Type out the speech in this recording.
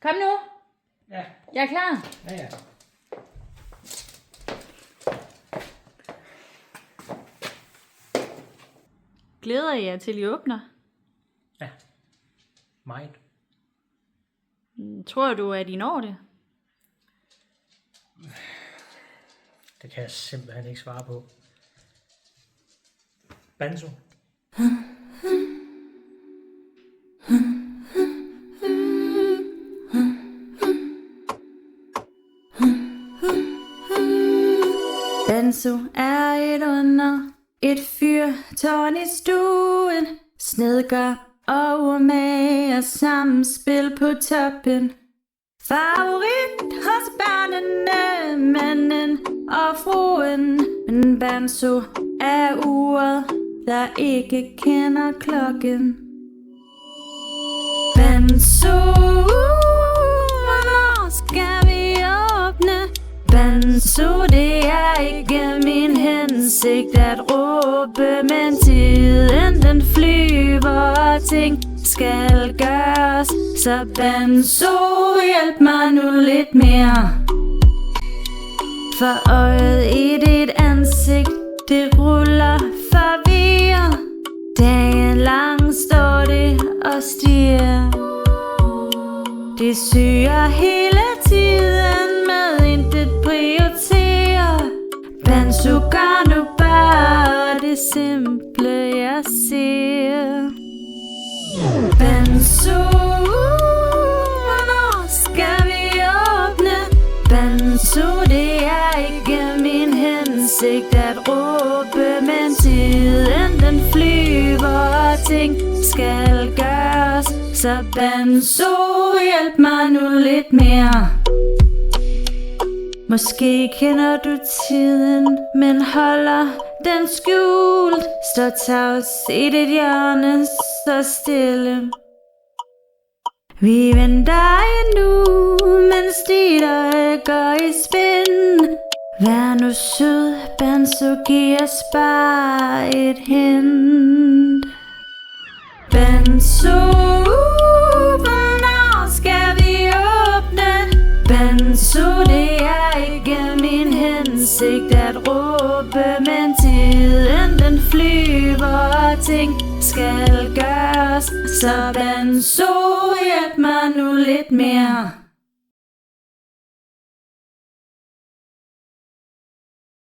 Kom nu. Ja. Jeg er klar. Ja. Glæder I jer til I åbner? Ja. Meget. Tror du, at I når det? Det kan jeg simpelthen ikke svare på. Banzo. Banzo er et under, et fyrtårn i stuen, snedker og urmager samspil på toppen. Favorit hos børnene, manden og fruen, men Banzo er uret, der ikke kender klokken. Banzo, hvornår skal vi åbne? Banzo, det er ikke min hensigt at råbe, men tiden den flyver, og ting skal gøres. Så Banzo, hjælp mig nu lidt mere. For øjet i dit ansigt, det ruller forvirret. Dagen lang står det og stiger. Det syger hele tiden med intet prioriterer. Banzo, gør nu bare det simple jeg siger. Banzo, hvornår skal vi åbne? Banzo, det er ikke min hensigt at råbe, men tiden den flyver, og ting skal gøres. Så Banzo, hjælp mig nu lidt mere. Måske kender du tiden, men holder den skjult. Står tavs i dit hjørne, så stille. Vi venter endnu, mens dit øje går i spind. Vær nu sød, Banzo, giv os bare et hint. Banzo, hvornår skal vi åbne? Banzo, det er ikke min hensigt at råbe, men tiden den flyver, og ting skal gøres. Så Banzo, hjælp mig nu lidt mere.